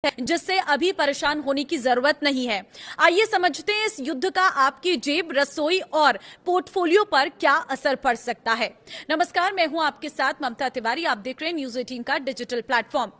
जिससे अभी परेशान होने की जरूरत नहीं है। आइए समझते हैं इस युद्ध का आपकी जेब, रसोई और पोर्टफोलियो पर क्या असर पड़ सकता है। नमस्कार, मैं हूं आपके साथ ममता तिवारी। आप देख रहे हैं न्यूज 18 का डिजिटल प्लेटफॉर्म।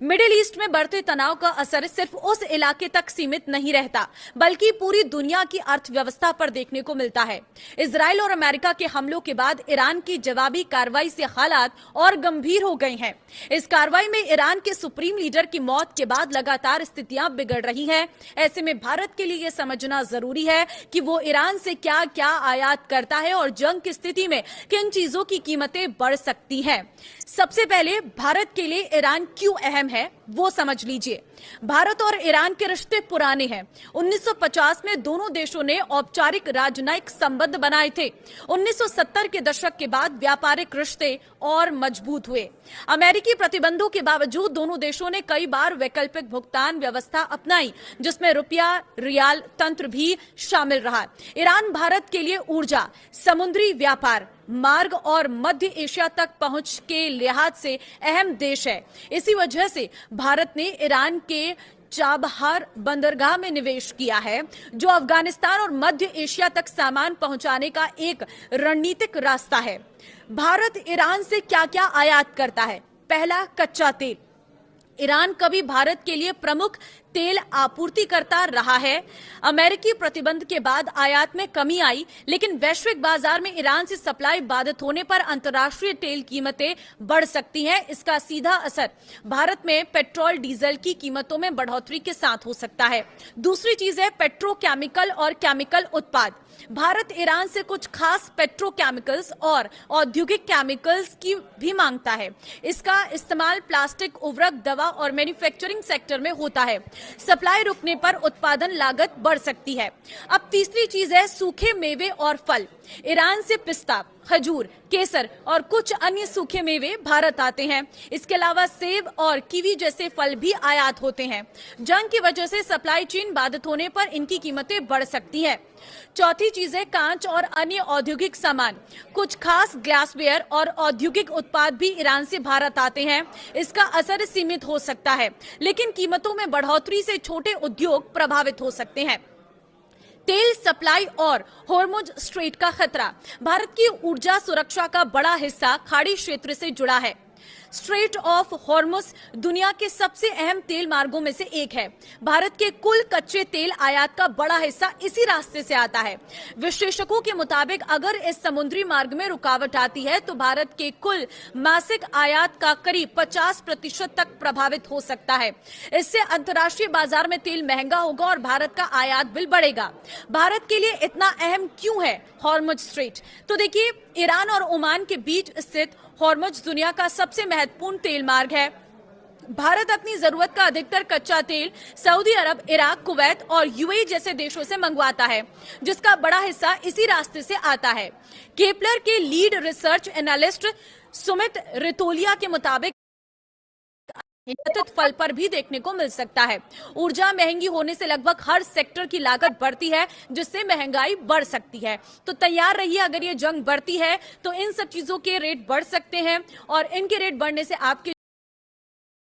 मिडिल ईस्ट में बढ़ते तनाव का असर सिर्फ उस इलाके तक सीमित नहीं रहता, बल्कि पूरी दुनिया की अर्थव्यवस्था पर देखने को मिलता है। इजराइल और अमेरिका के हमलों के बाद ईरान की जवाबी कार्रवाई से हालात और गंभीर हो गए हैं। इस कार्रवाई में ईरान के सुप्रीम लीडर की मौत के बाद लगातार स्थितियां बिगड़ रही हैं। ऐसे में भारत के लिए यह समझना जरूरी है कि वो ईरान से क्या क्या आयात करता है और जंग की स्थिति में किन चीजों की कीमतें बढ़ सकती हैं। सबसे पहले भारत के लिए ईरान क्यों अहम है वो समझ लीजिए। भारत और ईरान के रिश्ते पुराने हैं। 1950 में दोनों देशों ने औपचारिक राजनयिक संबंध बनाए थे। 1970 के दशक के बाद व्यापारिक रिश्ते और मजबूत हुए। अमेरिकी प्रतिबंधों के बावजूद दोनों देशों ने कई बार वैकल्पिक भुगतान व्यवस्था अपनाई, जिसमें रुपया रियाल तंत्र भी शामिल रहा। ईरान भारत के लिए ऊर्जा, समुद्री व्यापार मार्ग और मध्य एशिया तक पहुंच के लिहाज से अहम देश है। इसी वजह से भारत ने ईरान के चाबहार बंदरगाह में निवेश किया है, जो अफगानिस्तान और मध्य एशिया तक सामान पहुंचाने का एक रणनीतिक रास्ता है। भारत ईरान से क्या क्या आयात करता है? पहला, कच्चा तेल। ईरान कभी भारत के लिए प्रमुख तेल आपूर्तिकर्ता रहा है। अमेरिकी प्रतिबंध के बाद आयात में कमी आई, लेकिन वैश्विक बाजार में ईरान से सप्लाई बाधित होने पर अंतर्राष्ट्रीय तेल कीमतें बढ़ सकती हैं। इसका सीधा असर भारत में पेट्रोल डीजल की कीमतों में बढ़ोतरी के साथ हो सकता है। दूसरी चीज है पेट्रोकेमिकल और केमिकल उत्पाद। भारत ईरान से कुछ खास पेट्रोकेमिकल्स और औद्योगिक केमिकल्स की भी मांगता है। इसका इस्तेमाल प्लास्टिक, उर्वरक, दवा और मैन्युफैक्चरिंग सेक्टर में होता है। सप्लाई रुकने पर उत्पादन लागत बढ़ सकती है। अब तीसरी चीज है सूखे मेवे और फल। ईरान से पिस्ता, खजूर, केसर और कुछ अन्य सूखे मेवे भारत आते हैं। इसके अलावा सेब और कीवी जैसे फल भी आयात होते हैं। जंग की वजह से सप्लाई चेन बाधित होने पर इनकी कीमतें बढ़ सकती हैं। चौथी चीज है कांच और अन्य औद्योगिक सामान। कुछ खास ग्लासवेयर और औद्योगिक उत्पाद भी ईरान से भारत आते हैं। इसका असर सीमित हो सकता है, लेकिन कीमतों में बढ़ोतरी से छोटे उद्योग प्रभावित हो सकते हैं। तेल सप्लाई और हॉर्मुज स्ट्रेट का खतरा। भारत की ऊर्जा सुरक्षा का बड़ा हिस्सा खाड़ी क्षेत्र से जुड़ा है। स्ट्रेट ऑफ हॉर्मुज दुनिया के सबसे अहम तेल मार्गों में से एक है। भारत के कुल कच्चे तेल आयात का बड़ा हिस्सा इसी रास्ते से आता है। विश्लेषकों के मुताबिक अगर इस समुद्री मार्ग में रुकावट आती है तो भारत के कुल मासिक आयात का करीब 50% तक प्रभावित हो सकता है। इससे अंतर्राष्ट्रीय बाजार में तेल महंगा होगा और भारत का आयात बिल बढ़ेगा। भारत के लिए इतना अहम क्यों है हॉर्मुज स्ट्रेट? तो देखिए, ईरान और ओमान के बीच स्थित हॉर्मुज दुनिया का सबसे महत्वपूर्ण तेल मार्ग है। भारत अपनी जरूरत का अधिकतर कच्चा तेल सऊदी अरब, इराक, कुवैत और यूएई जैसे देशों से मंगवाता है, जिसका बड़ा हिस्सा इसी रास्ते से आता है। केपलर के lead research analyst Sumit Ritolia के मुताबिक फल पर भी देखने को मिल सकता है। ऊर्जा महंगी होने से लगभग हर सेक्टर की लागत बढ़ती है, जिससे महंगाई बढ़ सकती है। तो तैयार रहिए, अगर ये जंग बढ़ती है तो इन सब चीजों के रेट बढ़ सकते हैं और इनके रेट बढ़ने से आपके